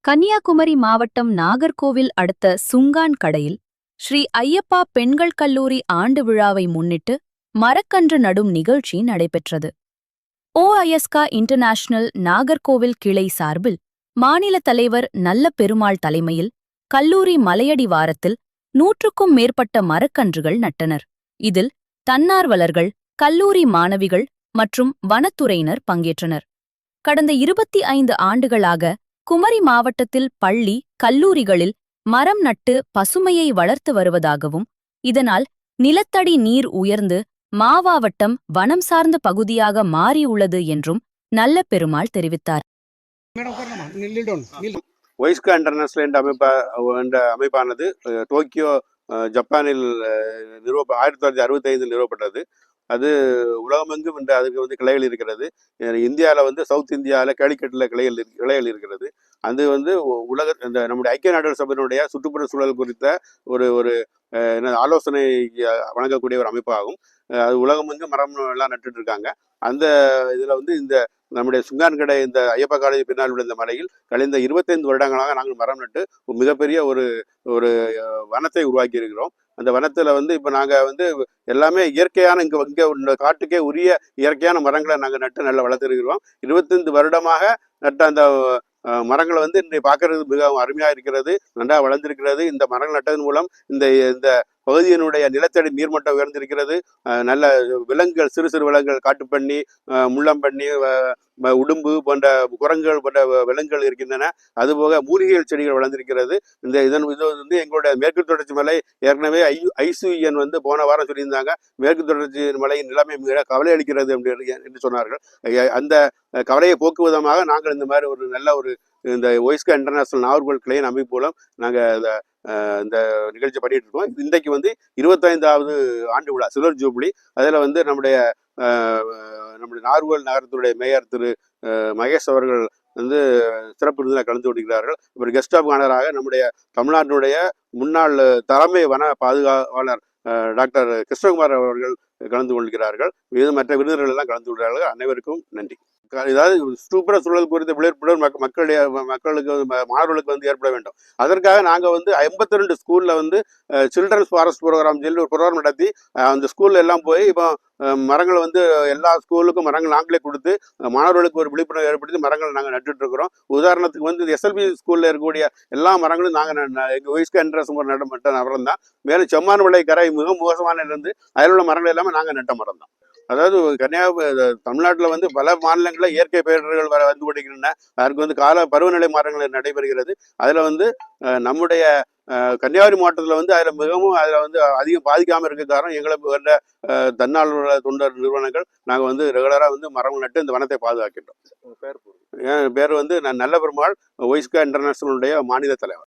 கன்னியாகுமரி மாவட்டம் நாகர்கோவில் அடுத்த சுங்கான் கடையில் ஸ்ரீ ஐயப்பா பெண்கள் கல்லூரி ஆண்டு விழாவை முன்னிட்டு மரக்கன்று நடும் நிகழ்ச்சி நடைபெற்றது. ஓஐஎஸ்கா இன்டர்நேஷனல் நாகர்கோவில் கிளை சார்பில் மாநில தலைவர் நல்ல பெருமாள் தலைமையில் கல்லூரி மலையடி வாரத்தில் 100க்கும் மேற்பட்ட மரக்கன்றுகள் நட்டனர். இதில் தன்னார்வலர்கள், கல்லூரி மாணவிகள் மற்றும் வனத்துறையினர் பங்கேற்றனர். கடந்த 25 ஆண்டுகளாக குமரி மாவட்டத்தில் பள்ளி, கல்லூரிகளில் மரம் நட்டு பசுமையை வளர்த்து வருவதாகவும், இதனால் நிலத்தடி நீர் உயர்ந்து மாவட்டம் வனம் சார்ந்த பகுதியாக மாறியுள்ளது என்றும் நல்ல பெருமாள் தெரிவித்தார். ஒய்ஸ்கா இன்டர்நேஷனல் என்ற அமைப்பானது டோக்கியோ, ஜப்பானில் 1965 நிறுவப்பட்டது. அது உலகமெங்கும் இன்று அதுக்கு கிளைகள் இருக்கிறது. இந்தியாவில் சவுத் இந்தியாவில் கேலிக்கட்டில் கிளைகள் இருக்கிறது. அது உலக நம்முடைய ஐக்கிய நாடுகள் சபையினுடைய சுற்றுப்புற சூழல் குறித்த ஒரு ஒரு ஆலோசனை வழங்கக்கூடிய ஒரு அமைப்பாகும். அது உலகமெங்கும் மரம் எல்லாம் நட்டுட்டு இருக்காங்க. அந்த இதில் இந்த நம்முடைய சுங்கான்கடை இந்த ஐயப்பா காலேஜ் பின்னால் உள்ள இந்த மலையில் கழிந்த 25 வருடங்களாக நாங்கள் மரம் நட்டு மிகப்பெரிய ஒரு ஒரு வனத்தை உருவாக்கி இருக்கிறோம். அந்த வனத்தில் இப்போ நாங்கள் எல்லாமே இயற்கையான இங்கே காட்டுக்கே உரிய இயற்கையான மரங்களை நாங்கள் நட்டு நல்லா வளர்த்துருக்கிறோம். 25 வருடமாக நட்ட அந்த மரங்களை இன்றைய பார்க்கறது மிகவும் அருமையாக இருக்கிறது, நன்றாக வளர்ந்திருக்கிறது. இந்த மரங்கள் நட்டதன் மூலம் இந்த பகுதியினுடைய நிலத்தடி நீர்மட்டம் உயர்ந்திருக்கிறது. நல்ல விலங்குகள், சிறு சிறு விலங்குகள், காட்டுப்பண்ணி, முள்ளம்பண்ணி, உடும்பு போன்ற குரங்குகள் போன்ற விலங்குகள் இருக்கின்றன. அதுபோக மூலிகைகள் செடிகள் வளர்ந்திருக்கிறது. இது எங்களுடைய மேற்கு தொடர்ச்சி மலை ஏற்கனவே ஐசிஎன் போன வாரம் சொல்லியிருந்தாங்க. மேற்கு தொடர்ச்சி மலையின் நிலைமை மிக கவலை அளிக்கிறது என்று சொன்னார்கள். அந்த கவலையை போக்குவதமாக நாங்கள் இந்த மாதிரி ஒரு நல்ல இந்த ஒய்ஸ்கா இன்டர்நேஷனல் நாகர்கோவில் கிளையின் அமைப்பு மூலம் நாங்கள் இந்த நிகழ்ச்சி பண்ணிட்டு இருக்கோம். இன்றைக்கு 25வது ஆண்டு விழா, சில்வர் ஜூப்ளி. அதில் நம்முடைய நாகர்கோவில் நகரத்துடைய மேயர் திரு மகேஷ் அவர்கள் சிறப்பு விருந்தில் கலந்து கொள்கிறார்கள். ஒரு கெஸ்ட் ஆஃப் ஆனராக நம்முடைய தமிழ்நாட்டினுடைய முன்னாள் தலைமை வன பாதுகாவலர் டாக்டர் கிருஷ்ணகுமார் அவர்கள் கலந்து கொள்கிறார்கள். மற்ற விருந்தினர்கள் எல்லாம் கலந்து கொள்கிறார்கள். அனைவருக்கும் நன்றி. ஏதாவது சுற்றுப்புற சூழல் குறித்த விழிப்புணர்வு மக்களுக்கு மாணவர்களுக்கு ஏற்பட வேண்டும். அதற்காக நாங்கள் 52 ஸ்கூல்ல சில்ட்ரன்ஸ் ஃபாரஸ்ட் ப்ரோக்ராம் சொல்லி ஒரு ப்ரோக்ராம் நடத்தி அந்த ஸ்கூல்ல எல்லாம் போய் இப்போ மரங்கள் எல்லா ஸ்கூலுக்கும் மரங்கள் நாங்களே கொடுத்து மாணவர்களுக்கு ஒரு விழிப்புணர்வு ஏற்படுத்தி மரங்கள் நாங்கள் நட்டுட்டு இருக்கிறோம். உதாரணத்துக்கு எஸ்எல்பி ஸ்கூல்ல இருக்கக்கூடிய எல்லா மரங்களும் நாங்கள் எங்கள் ஒய்ஸ்கா இன்டர்நேஷனல் நட்ட மரம் தான். மேலும் செம்மான்விளை கரை மிக மோசமான இருந்து அதில் உள்ள மரங்கள் எல்லாமே நாங்கள் நட்ட மரம் தான். அதாவது தமிழ்நாட்டில் பல மாநிலங்களில் இயற்கை பேரிடர்கள் வந்து கொண்டிருக்கின்றன. அதற்கு பருவநிலை மாற்றங்கள் நடைபெறுகிறது. அதில் நம்முடைய கன்னியாகுமரி மாவட்டத்தில் அதில் மிகவும் அதிகம் பாதிக்காமல் இருக்க காரணம் எங்களை வந்த தன்னார்வ தொண்டர் நிறுவனங்கள். நாங்கள் ரெகுலராக மரங்கள் நட்டு இந்த வனத்தை பாதுகாக்கின்றோம். என் பேர் நல்ல பெருமாள், ஒய்ஸ்கா இன்டர்நேஷனலுடைய மாநில தலைவர்.